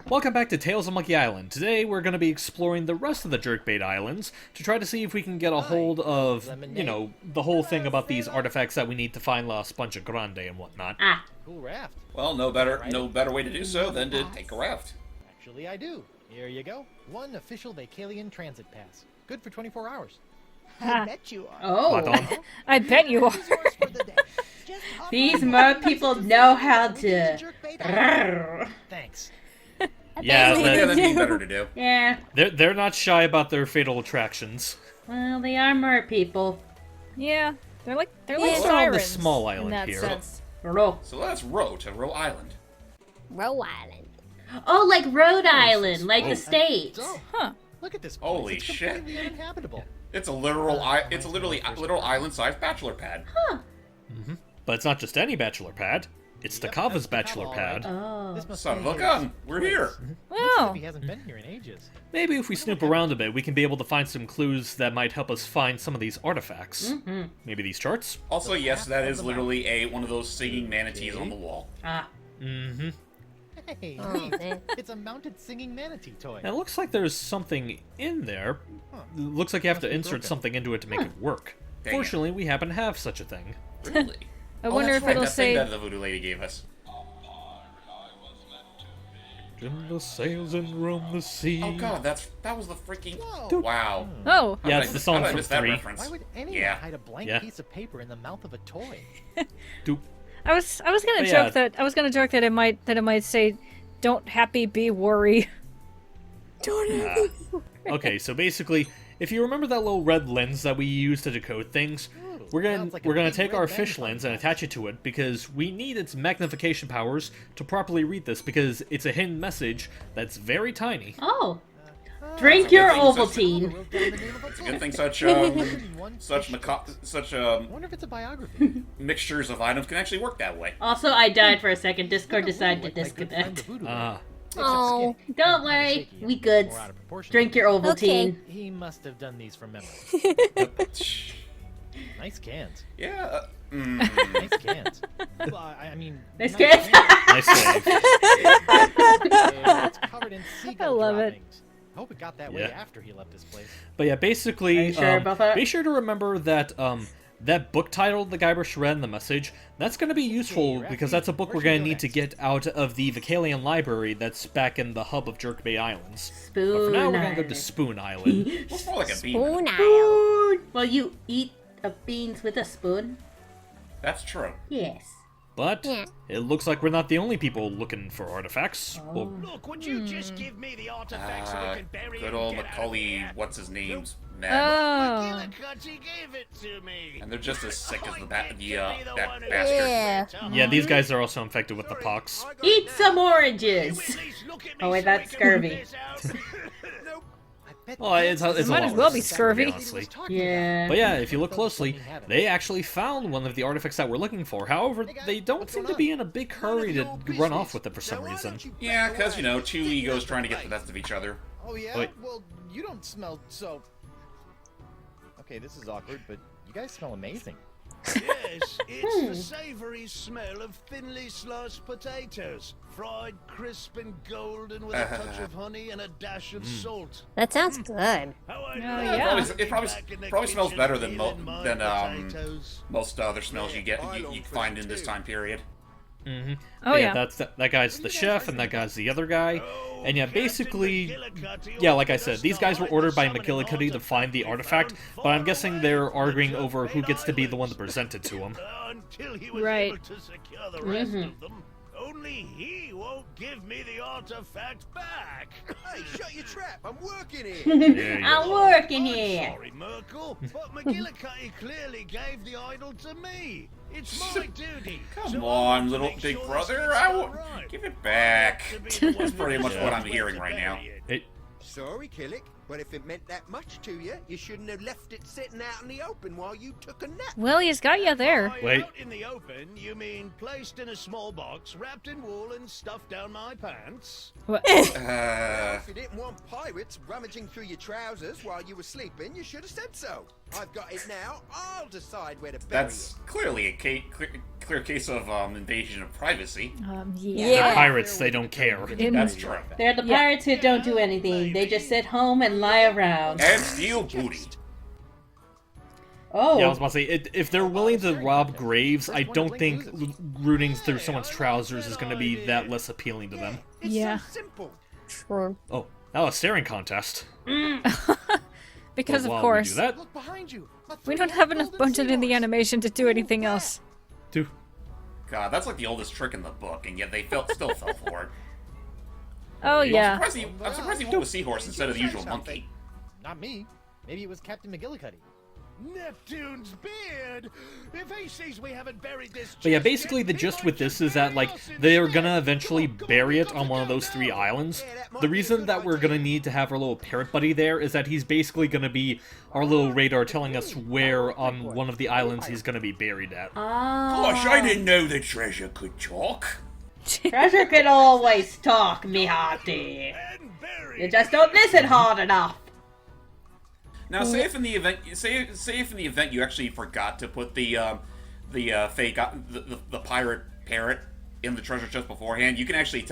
Welcome back to Tales of Monkey Island. Today we're going to be exploring the rest of the Jerkbait Islands to try to see if we can get a hold of, you know, the whole thing about these artifacts that we need to find La Spongia Grande and whatnot. Cool raft. Well, no better way to do so than to take a raft. Actually, I do. Here you go. One official Vacalian transit pass. Good for 24 hours. I bet you are. Oh, I bet you are. these mer people know how to. Thanks. Yeah, That'd be better to do. Yeah. they're not shy about their fatal attractions. Well, they are mer people. Yeah, they're like We're on sirens this small in island that here. sense. Row. So let's row to Row Island. Row Island. Oh, like Rhode Island, like the states. So, Huh. look at this place. Holy it's shit. completely uninhabitable. It's a literal, it's a literally island-sized bachelor pad. Huh. But it's not just any bachelor pad. It's Yep, Takava's that's the bachelor all pad. right. Oh. This must Son be of a gun, we're here. Looks as Wow. if he hasn't been here in ages. Maybe if we snoop around a bit, we can be able to find some clues that might help us find some of these artifacts. Maybe these charts? Also, yes, that is literally one of those singing manatees on the wall. Ah. Mm-hmm. Hey, Oh, neat. man. It's a mounted singing manatee toy. It looks like there's something in there. Looks like you have to Must be insert broken. something into it to make it work. Dang it. Fortunately, we happen to have such a thing. Really? I wonder that's if right, it'll that thing say. that the voodoo lady gave us. In the sails and roam the sea. Oh god, that was the freaking... Whoa. Wow. Oh, Yeah, How it's did the I- song how did I from miss that 3. reference? Why would anyone Yeah. hide a blank Yeah. piece of paper in the mouth of a toy? Do- I was gonna But joke yeah. that it might say, "Don't happy, be worry." Okay, so basically, if you remember that little red lens that we use to decode things, we're gonna sounds like a we're gonna big take red our bang fish fun lens and house. attach it to it because we need its magnification powers to properly read this because it's a hidden message that's very tiny. Oh. Drink your Good thing such- Ovaltine. It's a good thing such I wonder if it's a biography. mixtures of items can actually work that way. Also, I died for a second. Discord decided to Like my good friend, the disconnect. voodoo Ah. lady. Oh. Except skinny. Don't Kinda worry, shaky we and good. more out of proportion. Drink your Ovaltine. He must have done these from memory. Nice cans. Yeah. Nice cans. Well, I mean, Nice nice cans. Nice save. It's covered in seagull I love it. droppings. I hope it got that way Yeah. after he left this place. But yeah, basically, Are you sure about that? be sure to remember that that book title, The Guybrush read in the message, that's going to be useful Rafi, because that's a book where we're should we going to go need to next? get out of the Vacalian library that's back in the hub of Jerkbait Islands. But Spoon for now, we're going to go to Island. Spoon Island. Looks more like a bean. Spoon Isle. Spoon. Well, you eat beans with a spoon? That's true. Yes. But Yeah. it looks like we're not the only people looking for artifacts. Well, Look, would you just give me the artifact so we can bury Good it old and get out of Macaulay, here? what's his name's man. Oh, McGillicuddy gave it to me. And they're just as sick as I that bet you be the that one who- bastard. Yeah. yeah, these guys are also infected with the pox. Eat some Can you oranges. at least look at me Oh, wait, so that's we can work scurvy. this out? Nope. I bet Well, it's a might lot as well be worse, scurvy. honestly. Yeah. But yeah, if you look closely, they actually found one of the artifacts that we're looking for. However, they don't seem to be in a big hurry to run off with it for some reason. Yeah, because, you know, two egos trying to get the best of each other. Oh yeah? Wait. Well, you don't smell so... Okay, this is awkward, but you guys smell amazing. Yes, it's the savoury smell of thinly sliced potatoes, fried crisp and golden with a touch of honey and a dash of salt. That sounds good. How I Yeah, love yeah. to be It probably- back in the probably smells kitchen better than peeling my potatoes. Most other smells you find in this time period. Mm-hmm. Oh, yeah. That's that guy's the chef, and that guy's the other guy. Oh, And yeah, Captain basically, McGillicuddy yeah, like I ordered said, us these to guys were hide ordered the by summoning McGillicuddy to find the we artifact, found but I'm far guessing away they're from the arguing over who Jerkbait gets to be the one to Islands. present it to him. Until he was Right. able to secure the rest of them. Only he won't give me the artifact back. Hey, shut your trap! I'm working here! I'm working I'm here. sorry, Merkel, but McGillicuddy clearly gave the idol to me. It's my duty. Come so I on, want to little make big sure brother. this gets I won't right. give it back. To be the one That's pretty much who what I'm knows hearing where right to now. bury it. It, Sorry, Killick. But if it meant that much to you, you shouldn't have left it sitting out in the open while you took a nap. Well, he's got you there. By Wait. Out in the open, you mean placed in a small box, wrapped in wool, and stuffed down my pants? What? If you didn't want pirates rummaging through your trousers while you were sleeping, you should have said so. I've got it now. I'll decide where to bury That's clearly a clear case of invasion of privacy. Yeah. They're pirates, they don't care. That's true. They're the pirates who don't do anything. They just sit home and lie around. And steal booty. Oh. Yeah, I was about to say, if they're willing to rob graves, I don't think rooting through someone's trousers is going to be that less appealing to it. them. It's Yeah. so simple. True. Oh, now a staring contest. Because Well, of while we course. do that, Look behind you. We don't have enough budget in the animation to do anything else. do. God, that's like the oldest trick in the book, and yet they still fell for it. Oh, yeah. I'm surprised he went with seahorse instead of the usual monkey. Not me. Maybe it was Captain McGillicuddy. Neptune's beard! If he sees we haven't buried this But yeah, chest basically yet, the he gist might with just this is that, bury like, us they are instead. gonna eventually Come on, bury we it got on to one of go those 3 now. islands. Yeah, that might The be a reason good that we're gonna idea. need to have our little parrot buddy there is that he's basically gonna be our little radar telling us where on one of the islands he's gonna be buried at. Gosh, I didn't know the treasure could talk. Treasure can always talk, me hearty. And buried. You just don't listen hard enough. Now, say if in the event you actually forgot to put the fake the pirate parrot in the treasure chest beforehand, you can actually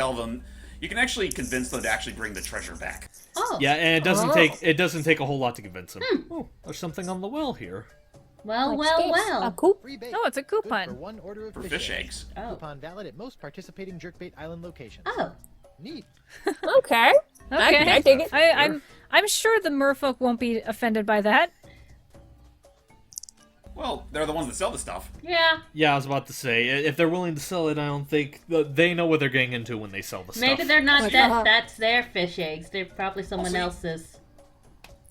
convince them to actually bring the treasure back. Oh. Yeah, and it doesn't take a whole lot to convince him. Oh, there's something on the well here. Well, Like well, skates. well. A coop. Free bait. Oh, it's a Good coupon. for 1 order of For fish eggs. Oh. Coupon valid at most participating jerkbait island locations. Oh. Neat. Okay. Okay. I dig it. I'm sure the merfolk won't be offended by that. Well, they're the ones that sell the stuff. Yeah. Yeah, I was about to say, if they're willing to sell it, I don't think they know what they're getting into when they sell the stuff. Maybe they're not Like, that's their fish eggs. They're probably someone Also- else's.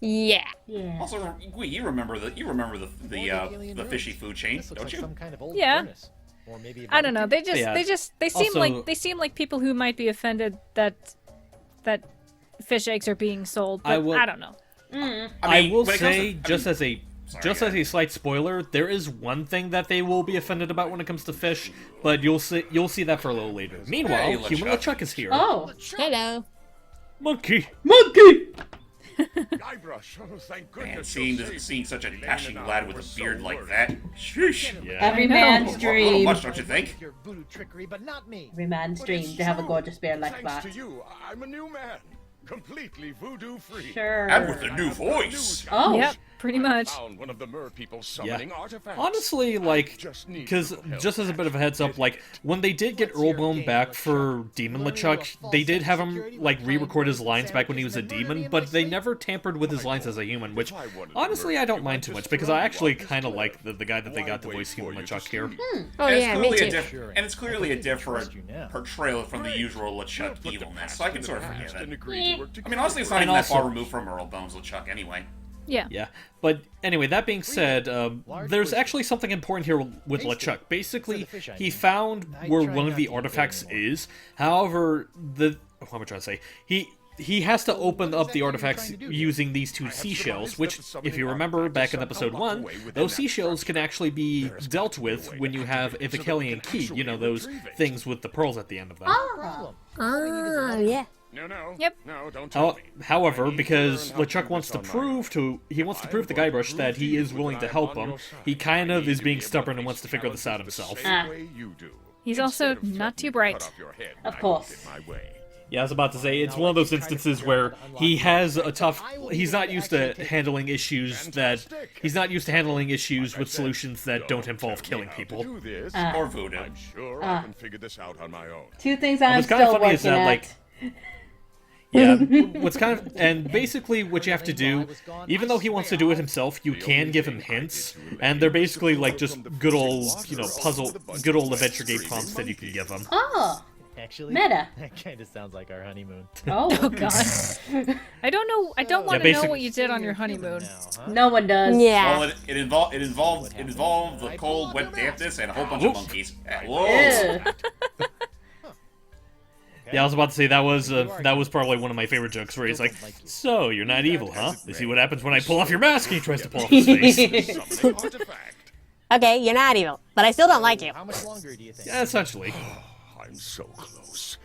Yeah. Yeah. Also, you remember the fishy food chain, This looks don't like you? some kind of old Yeah. furnace. Or maybe a I don't know. barbecue. They seem Also- like people who might be offended that fish eggs are being sold. But I don't know. I mean, will when it comes say, to- just as yeah. a slight spoiler, there is one thing that they will be offended about when it comes to fish, but you'll see that for a little later. Meanwhile, Hey, Human LeChuck. LeChuck is here. Oh. Hello. Monkey! Monkey! Guybrush, oh, thank Man, goodness. seeing such a dashing lad with a beard like that, sheesh. Yeah. Every know. man's A little dream. much, don't you think? Your voodoo trickery, but not me. Every man's But dream it's to have a true. gorgeous bear like Thanks that. to you, I'm a new man. Completely voodoo free. Sure. And with a new voice. Oh. Yep, pretty much. Found one of the mer people summoning artifacts. Honestly, like, Just need because your help. just as a bit of a heads up, like, when they did get Earlbone back for Demon LeChuck, they did have him, like, re-record his lines back when he was a demon, but they never tampered with his lines as a human, which, honestly, I don't mind too much, because I actually kind of like the guy that they got to voice Human LeChuck here. Oh And it's yeah, me clearly too. and it's clearly a different trust you now. portrayal from the usual LeChuck Put the evilness, past so I can in the sort of past forgive and it. agree to work I mean, honestly, it's not And even that also- far removed from Earl Bones LeChuck anyway. Yeah. Yeah, but anyway, that being said, there's actually something important here with LeChuck. Basically, he found where one of the artifacts is. However, what am I trying to say? He has to open up the artifacts using these 2 seashells, which, if you remember back in episode 1, those seashells can actually be dealt with when you have a Vicalian key. You know, those things with the pearls at the end of them. Problem. Ah, yeah. No. Yep. No, don't tell me. However, I need because to learn how LeChuck do wants this to on my prove own. to Guybrush that he is willing to help him, he kind of is being stubborn and wants to figure this out himself. He's also not too bright. Of course. Yeah, I was about to say, it's one of those instances where he has a tough... He's not used to handling issues with solutions that don't involve killing people. Or voodoo. I'm sure I can figure this out on my own. 2 things I'm What's kind of still funny is working that, at. like... Yeah, what's kind of... And basically what you have to do, even though he wants to do it himself, you can give him hints, and they're basically like just good old, good old Adventure Game prompts that you can give him. Oh. Actually, Meta. that kind of sounds like our honeymoon. Oh. Oh god. I don't know. I don't want to know basic- what you did on your honeymoon. Now, huh? No one does. Yeah. Well, it involved the cold, wet dampness and a whole bunch of monkeys. Whoa! Ew. Yeah, I was about to say that was probably one of my favorite jokes where he's like, "So you're not evil, huh? You see what happens when I pull off your mask?" And he tries to pull off his face. Summoning artifact. Okay, you're not evil, but I still don't like you. How much longer do you think? Yeah, essentially. I'm so close.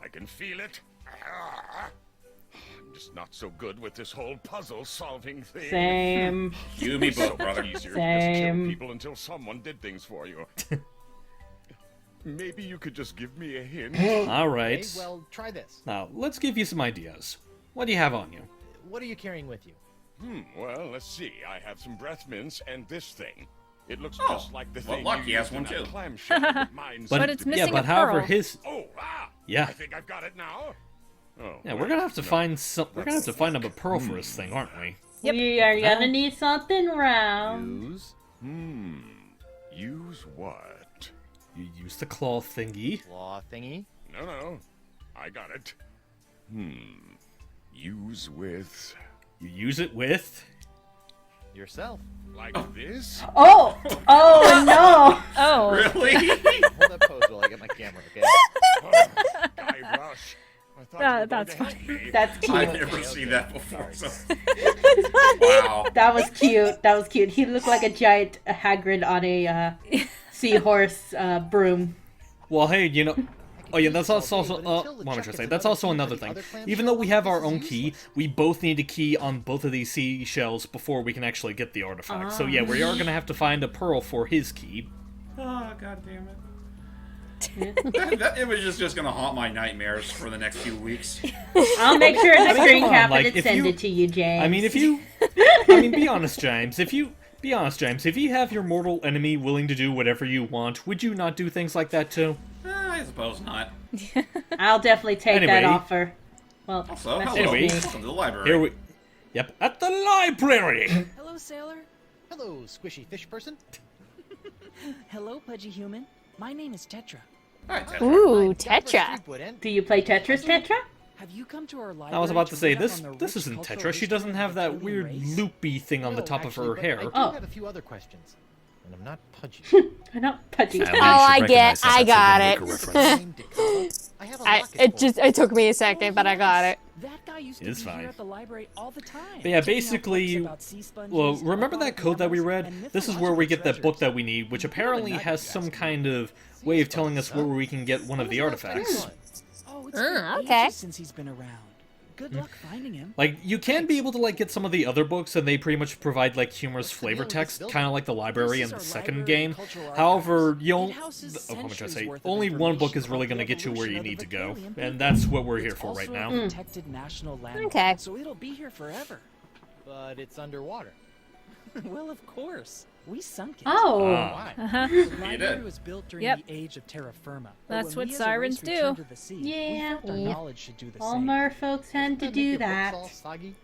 I can feel it. I'm just not so good with this whole puzzle-solving thing. Same. You and me both, brother. Easier to just kill Same. people until someone did things for you. Maybe you could just give me a hint. All right. Okay, well, try this. Now let's give you some ideas. What do you have on you? What are you carrying with you? Well, let's see. I have some breath mints and this thing. It looks Oh, just like the well, thing lucky you has used one in that too. clamshell, but mine's But seemed it's to be- Yeah, missing but a however, pearl. his I think I've got it now. Oh, yeah, we're gonna have to find some. We're gonna have to find him a pearl for this thing, aren't we? Yep. We are gonna need something round. Use Use what? You use the claw thingy. claw thingy. No. I got it. Use with... You use it with. Yourself. Like this? Oh! Oh no! Oh. Really? Hold that pose while I get my camera, okay? Guy Rush. I thought Yeah, you were going that's to help funny. me. That's cute. I've never seen that before. So. Wow. That was cute. That was cute. He looked like a giant Hagrid on a seahorse broom. Well, hey, you know. Oh yeah, that's also. What am I trying to say? That's also another thing. Even though we have our own key, we both need a key on both of these seashells before we can actually get the artifact. So yeah, we are gonna have to find a pearl for his key. Oh, god damn it. That image is just gonna haunt my nightmares for the next few weeks. I'll make sure in the mean, screen come on, cap like, and if send you- it to you, James. I mean, if you. I mean, be honest, James. If you have your mortal enemy willing to do whatever you want, would you not do things like that too? I suppose not. I'll definitely take that Anyway. offer. Well, Also, that's hello. Anyway. just me. Welcome to the library. Here we. Yep, at the library. Hello, sailor. Hello, squishy fish person. Hello, pudgy human. My name is Tetra. Hi, Tetra. Ooh, Down for Tetra. street wood, and- Do you play Tetris, Tetra? Have you come to our library? I was about to say read up this. on the This rich isn't cultural Tetra. She history doesn't of have the that Arcadian weird race? loopy thing on the No, top actually, of her but hair. I do Oh. have a few other questions. And I'm not pudgy. I'm not pudgy. Oh, I get. I got it. I have a locket for It took me a second, but I got it. That guy used to It's be fine. here at the library all the time. But yeah, checking out basically, books about sea sponges, well, remember that aquatic code that we mammals, read? and This is where we get that book mythological that we need, which apparently has some kind of way of telling us where we can get one of the artifacts. treasures. Oh, it's Ah, been okay. ages since he's been around. Good luck finding him. Like, you can be able to, like, get some of the other books, and they pretty much provide, like, humorous flavor text, kind of like the library in the second game. However, It houses what am I trying to say? centuries worth of Only one book is information really about going to the get you where you evolution need to of the go, Victorian and people. that's what we're here It's for right also now. a protected national landmark, Okay. so it'll be here forever. But it's underwater. Well, of course. We sunk it. Oh. Ah. Uh-huh. The library did. was built during Yep. the age of terra firma. That's But when what we as a sirens race returned do. to the sea, Yeah. we felt our Yep. knowledge should do the All same. merfolks tend to Doesn't that do make your that. books all soggy?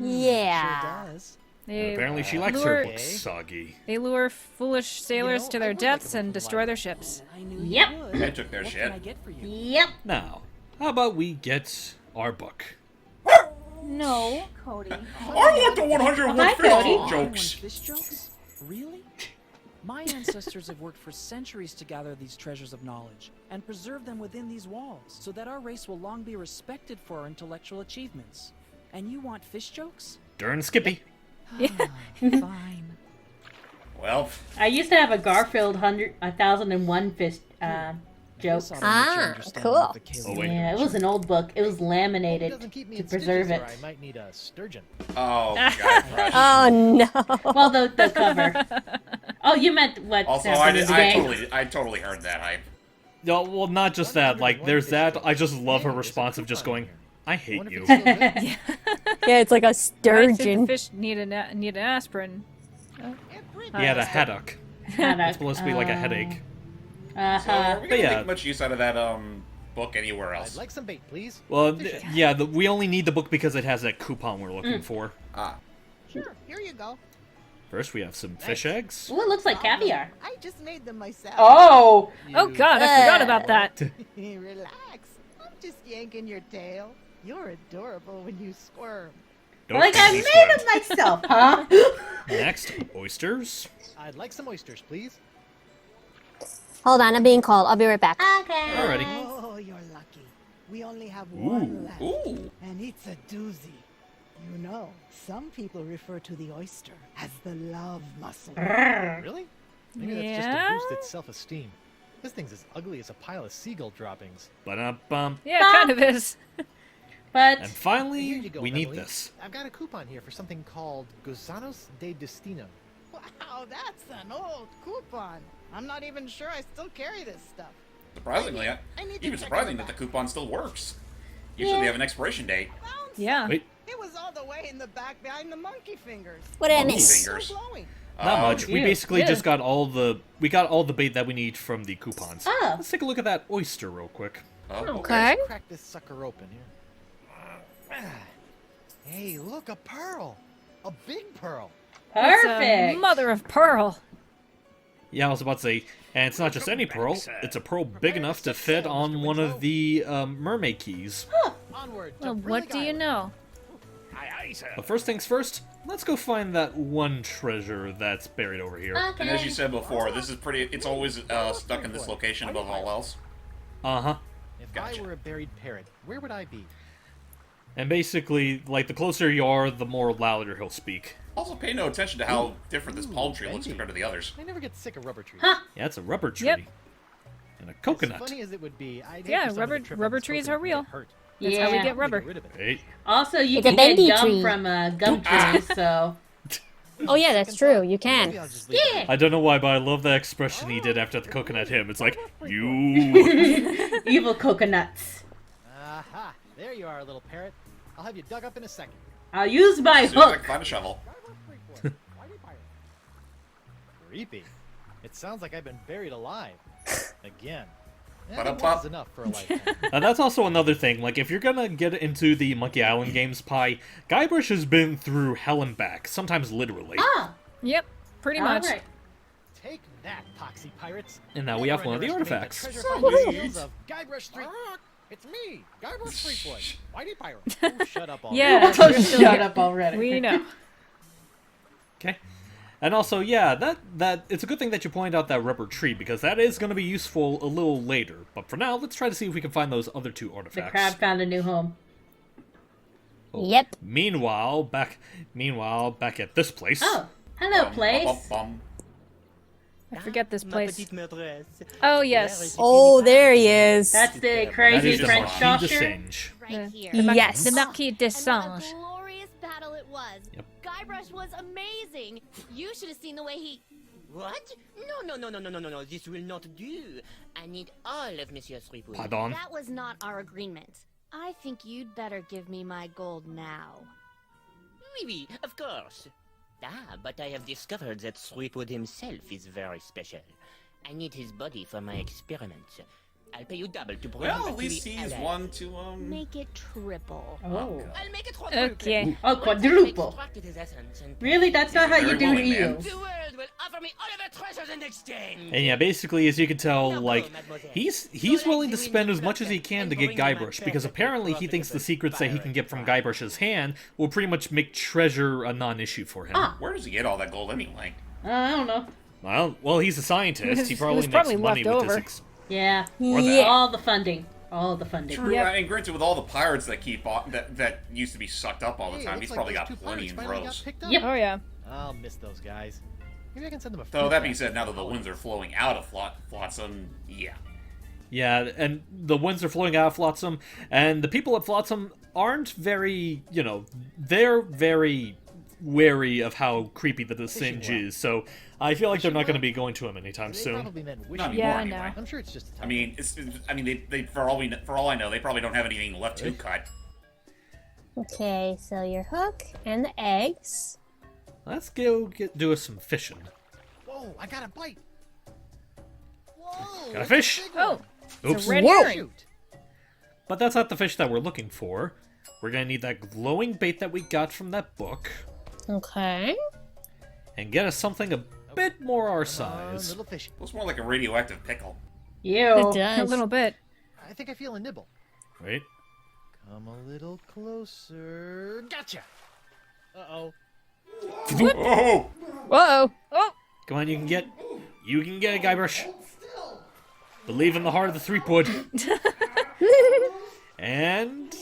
Yeah. Sure does. They, Apparently she likes her lure- books soggy. they lure foolish sailors know, to I their would like a depths book and from the destroy their library. ships. I knew Yep. you would. They took their What shit. can I get for you? Yep. Now, how about we get our book? No, Cody. I want the 101 Hi, fish Cody. jokes. Fish jokes? Really? My ancestors have worked for centuries to gather these treasures of knowledge and preserve them within these walls so that our race will long be respected for our intellectual achievements. And you want fish jokes? Darn Skippy. Fine. Well, I used to have a Garfield 1001 fish joke. Guess I'll Ah, let you understand cool. what the Kaylee Oh, wait. Yeah, it was an old book. It was laminated Doesn't keep me to in preserve stitches, it. or I might need a sturgeon. oh, God, Fresh. Oh no. Well, the cover. Oh, you meant what Also, happened in the game. I totally heard that hype. No, well, not just that. Like, there's that. I just love her response of just going, "I hate Wonder if you." it's still good. Yeah, it's like a I think the sturgeon. fish need an aspirin. He had a headache. It's supposed to be like a headache. So, Uh-huh. are we gonna yeah. make much use out of that book anywhere I'd else? like some bait, please. Well, yeah, we only need the book because it has that coupon we're looking for. Ah, Sure, here you go. First, we have some fish eggs. Ooh, it looks like caviar. I just made them myself. Oh! Oh god, I forgot about that. Relax. I'm just yanking your tail. You're adorable when you squirm. Don't Like I be made squirmed. it myself, huh? Next, oysters. I'd like some oysters, please. Hold on, I'm being called. I'll be right back. Okay. Alrighty. Oh, you're lucky. We only have one left. Ooh. And it's a doozy. You know, some people refer to the oyster as the love mussel. Really? Maybe that's just to Yeah? boost its self-esteem. This thing's as ugly as a pile of seagull droppings. Ba-dum-bum. Yeah, it kind of is. But And Here finally, you go, we need Emily. this. I've got a coupon here for something called Gusanos de Destino. Wow, that's an old coupon. I'm not even sure I still carry this stuff. Surprisingly, I need to even check surprising it that the back. coupon still works. Usually they have an expiration date. Yeah. Wait, It was all the way in the back behind the monkey fingers. What did I Monkey miss? fingers. Glowing. not much. We yeah. basically Yeah. just got all the bait that we need from the coupons. Oh. Let's take a look at that oyster real quick. Oh, Okay. Let's crack this sucker open here. Hey, look, a pearl! A big pearl! It's a perfect. mother of pearl. Yeah, I was about to say, and it's not just any pearl. It's a pearl big enough to fit on one of the mermaid keys. Onward to Well, what Brillig do you Island. know? But first things first, let's go find that one treasure that's buried over here. And as you said before, this is pretty. It's always stuck in this location above all else. Uh-huh. If Gotcha. I were a buried parrot, where would I be? And basically, like, the closer you are, the more louder he'll speak. Also, pay no attention to how different this palm tree looks bendy. compared to the others. I never get sick of rubber trees. Yeah, it's a rubber tree. Yep. And a As coconut. funny as it would be, I'd hate Yeah, for someone to rubber- trip on rubber this trees coconut are real. and get hurt. That's how we Yeah. get rubber. Get rid of it. Hey. Also, you It's a can get bendy gum tree. from gum trees, so Oh yeah, that's true. You Maybe can. I'll just leave it. yeah. I don't know why, but I love that expression he did after the coconut hit him. It's like, you. Evil coconuts. Aha! There you are, little parrot. I'll have you dug up in a second. I'll use my As soon as I can hook. find a shovel. Creepy. It sounds like I've been buried alive. Again. Ba-da-ba. That is enough for a lifetime. That's also another thing. Like, if you're gonna get into the Monkey Island games, Pie, Guybrush has been through hell and back, sometimes literally. Ah, Yep, pretty all much. right. Take that, poxy pirates. And now we have Never one of the underestimate artifacts. treasure finding skills of Guybrush Street. It's me, Guybrush Threepwood, Whitey Pirate. Oh, shut up already. Yeah, Oh, you're still shut here. up already. We know. Okay. And also, yeah, that it's a good thing that you pointed out that rubber tree, because that is going to be useful a little later. But for now, let's try to see if we can find those other two The artifacts. crab found a new home. Yep. Meanwhile, back at this place. Oh, hello, Bum, place. bum, bum. I forget this place. maîtresse. Oh, yes. Oh, there he is. That's the That crazy is the French Marquis de saucer. Singe. Right here. Yes. The Marquis de And what a Singe. glorious battle it was. Yep. Guybrush was amazing. You should have seen the way he... What? No, this will not do. I need all of Monsieur Threepwood. Pardon? That was not our agreement. I think you'd better give me my gold now. Oui, of course. Ah, but I have discovered that Threepwood himself is very special. I need his body for my experiments. I'll pay you double to bring him Well, back at to least the he's alive. one to Make it triple. Oh. I'll make it quadruple. Okay. Oh, quadruple. Extracted his essence and Really? That's not how you Very do willing, man. eels. the world will offer me all of their treasures in exchange. And yeah, basically, as you can tell, Now go, like, mademoiselle. he's willing to spend as much as he can to get Guybrush, because apparently he thinks the secrets that he can get from Guybrush's hand will pretty much make treasure a non-issue for him. Ah. Where does he get all that gold anyway? I don't know. Well, he's a scientist. He It probably was makes probably money left with over. this. Yeah. Or that. Yeah. All the funding. All the funding. True, Yep. and granted, with all the pirates that keep on, that used to be sucked up all the Hey, time, looks he's like probably those got two plenty pirates in finally got rows. picked up. Yep. Oh, yeah. I'll miss those guys. Maybe I can send them a Though food that being pack. said, now that the winds are flowing out of Flotsam, yeah. Yeah, and the winds are flowing out of Flotsam, and the people at Flotsam aren't very, they're very wary of how creepy the Singe well. is, so I feel like they're not going to be going to him anytime They soon. probably meant Not wishing. anymore, Yeah, anyway. no. I'm sure it's just a I mean, they for all I know, they probably don't have anything left to cut. Okay, so your hook and the eggs. Let's go do us some fishing. Whoa, I got a bite. Whoa. Got a fish? Oh, Oops. it's a red Whoa. herring. Shoot. But that's not the fish that we're looking for. We're going to need that glowing bait that we got from that book, Okay. and get us something a bit more our Come on, size. little fish. Looks more like a radioactive pickle. Ew. It A does. little bit. I think I feel a nibble. Wait. Come a little closer. Gotcha. Uh-oh. Oh! Whoa. Oh, Come on, you can get it, Guybrush. Believe in the heart of the Threepwood. And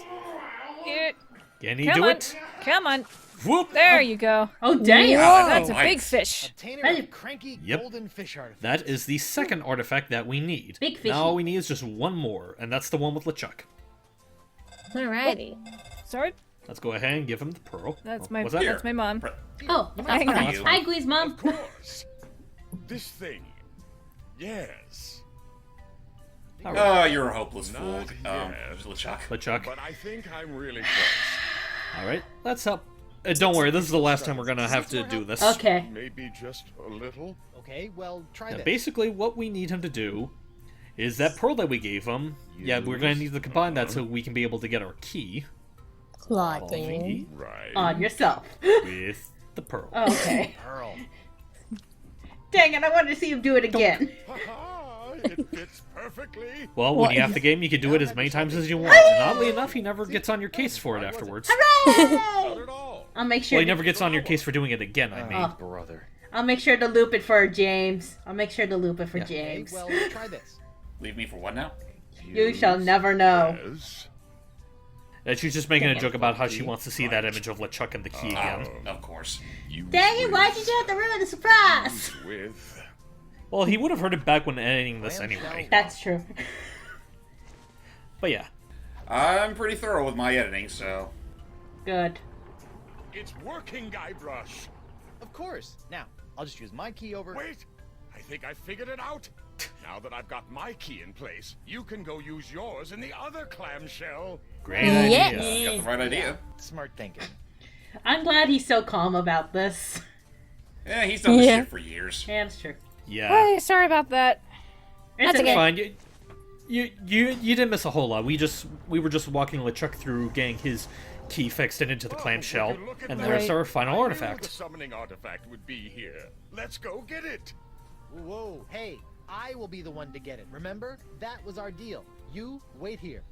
can he Come do on. it? Come on. Whoop! There you go. Oh, damn. Whoa, that's a nice. big fish. Obtainer of cranky Yep. golden fish artifact. That is the second artifact that we need. Big fishy. Now all we need is just one more, and that's the one with LeChuck. Alrighty. Sorry, Let's go ahead and give him the pearl. that's Oh, my what's that? that's my mom. Oh, Hang on. Thank you. Hi, Gwee's mom. Of course. This thing. Yes. Oh, you're a hopeless fool, Not yet. LeChuck. LeChuck. But I think I'm really close. Alright, let's help. Don't worry, this is the last time we're gonna have to do this. Okay. Maybe just a little. Okay, well, try Yeah, this. basically, what we need him to do is that pearl that we gave him. Yeah, we're gonna need to combine that so we can be able to get our key Claudine. Right. On yourself. with the pearl. Okay. Pearl. Dang it, I wanted to see him do it again. Ha-ha, it fits perfectly. Well, when you have the game, you can do it as many times as you want. And oddly enough, he never gets on your case for it afterwards. Not at all. I'll make sure. Well, he never gets on your case for doing it again, I mean. Oh. Brother. I'll make sure to loop it for James. I'll make sure to loop it for Yeah. Okay, James. well, try this. Leave me for what now? You shall never know. Yes. And she's just making a joke about how she wants to see that image of LeChuck and the key again. Of course. You Dang it, why'd you have to ruin the surprise? with. Well, he would have heard it back when editing this anyway. That's true. But yeah. I'm pretty thorough with my editing, so... Good. It's working, Guybrush. Of course. Now, I'll just use my key over... Wait, I think I figured it out. Now that I've got my key in place, you can go use yours in the other clamshell. Great Yes. idea. Got the right idea. Smart thinking. I'm glad he's so calm about this. Yeah, he's done this Yeah. shit for years. Yeah, that's true. Yeah. Hey, sorry about that. It's okay. Fine. You didn't miss a whole lot. We were just walking LeChuck through getting his key fixed and into the clamshell, would you look at and that? there's our final I knew the artifact. summoning artifact would be here. Let's go get it. Whoa, hey, I will be the one to get it. Remember? That was our deal. You wait here.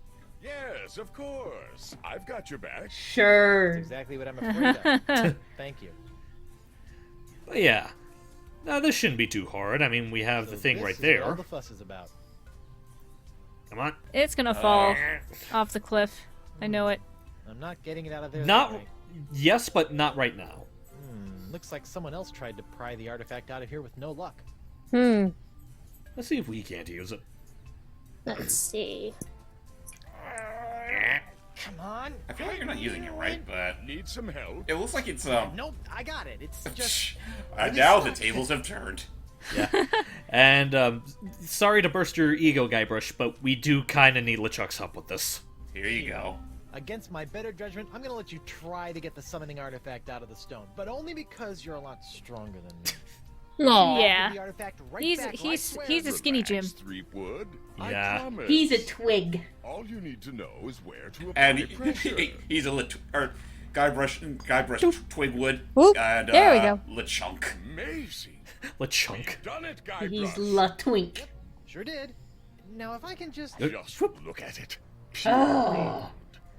Yes, of course. I've got your back. Sure. That's exactly what I'm afraid of. Thank you. But yeah. Now, this shouldn't be too hard. I mean, we have the So thing this right is what all there. the fuss is about. Come on. It's gonna fall off the cliff. I know it. I'm not getting it out of there. Not... that way. Yes, but not right now. Looks like someone else tried to pry the artifact out of here with no luck. Let's see if we can't use it. Let's see. Come on. I feel like you're not using it right, but... Need some help? It looks like it's, Nope, I got it. It's just... now the tables have turned. Yeah. And, sorry to burst your ego, Guybrush, but we do kind of need LeChuck's help with this. Here you go. Against my better judgment, I'm gonna let you try to get the summoning artifact out of the stone, but only because you're a lot stronger than me. No. Yeah. The artifact right He's back, he's right he's a skinny Jim. Relax, Threepwood. I Yeah. promise. He's a twig. All you need to know is where to apply And pressure. he's a Guybrush Twigwood, Whoop, and there we go. LeChunk. Amazing. LeChunk. Done it, He's Guybrush. La Twink. Sure did. Now, if I can just... Just look at it. Oh.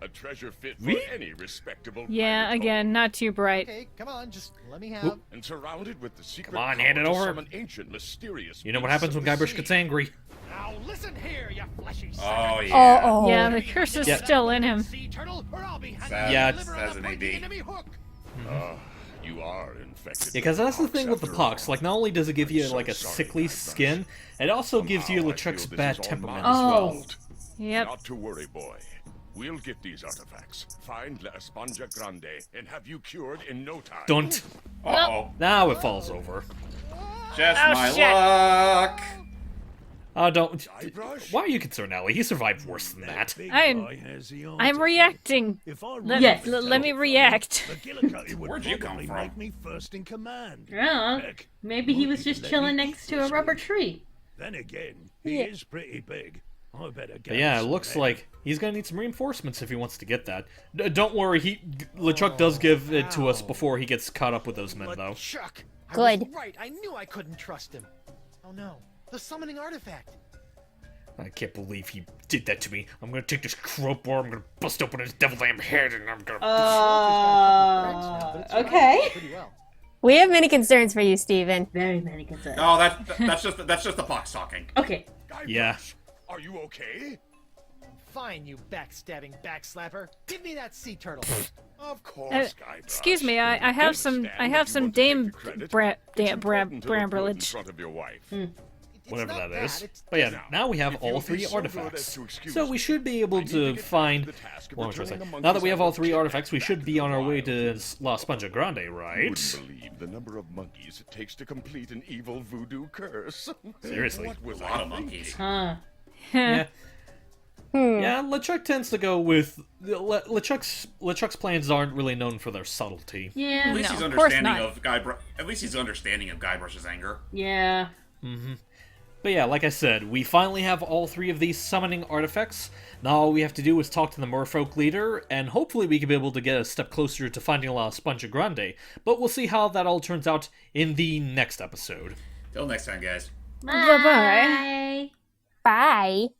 A treasure fit for Oui? any respectable Yeah, pirate again, home. not too bright. Okay, come on, just let me have... And surrounded with the secret Come on, power hand it to over. summon ancient, mysterious You know what beasts happens of when the Guybrush sea. gets angry. Now listen here, you fleshy Oh, sucker. yeah. Oh. Yeah, the curse is still in him. Sea turtle, or I'll be handing Sad- Yeah, the liver that's on an the pointy AD. enemy hook. You are infected. Because that's the with thing with the after pox. all. Like, not only does it give you, I'm so like, a sorry, sickly Guybrush. skin, it also gives you Somehow I LeChuck's feel bad this is all temperament my as well. fault. Yep. Not to worry, boy. We'll get these artifacts, find La Esponja Grande, and have you cured in no time. Don't. Uh-oh. Now it falls over. Just Oh, my shit. luck. Oh, don't. Guybrush? Why are you concerned, Ellie? He survived worse than that. I'm reacting. Yes. Let me react. Where'd you come from? Make me first in command. Yeah. Heck, Maybe he was would you just let chilling me next keep to a this rubber one? tree. Then again, he is pretty big. I better get But yeah, it some looks men. like he's gonna need some reinforcements if he wants to get that. Don't worry, LeChuck does give it to us before he gets caught up with those men, though. Chuck, I Good. was right. I knew I couldn't trust him. Oh no, the summoning artifact. I can't believe he did that to me. I'm gonna take this crowbar, I'm gonna bust open his devil damn head, and I'm gonna... Okay. Pretty well. We have many concerns for you, Steven. Very many concerns. Oh, that's just the pox talking. Okay. Guybrush, Yeah. Are you okay? Fine, you backstabbing backslapper. Give me that sea turtle. Of course, Guybrush. Excuse me, I have some Dame Brambrillage. front of your wife. Whatever that is. But yeah, now we have all three artifacts. So we should be able to find... Well, I'm trying to say. Now that we have all three artifacts, we should be on our way to La Sponja Grande, right? Wouldn't believe the number of monkeys it takes to complete an evil voodoo curse. Seriously. What was A lot of monkeys. Huh. Yeah. Yeah, LeChuck tends to go with... LeChuck's plans aren't really known for their subtlety. Yeah. At least he's understanding of Guybrush's anger. Yeah. Mm-hmm. But yeah, like I said, we finally have all three of these summoning artifacts. Now all we have to do is talk to the merfolk leader, and hopefully we can be able to get a step closer to finding La Sponja Grande. But we'll see how that all turns out in the next episode. Till next time, guys. Bye-bye. Bye.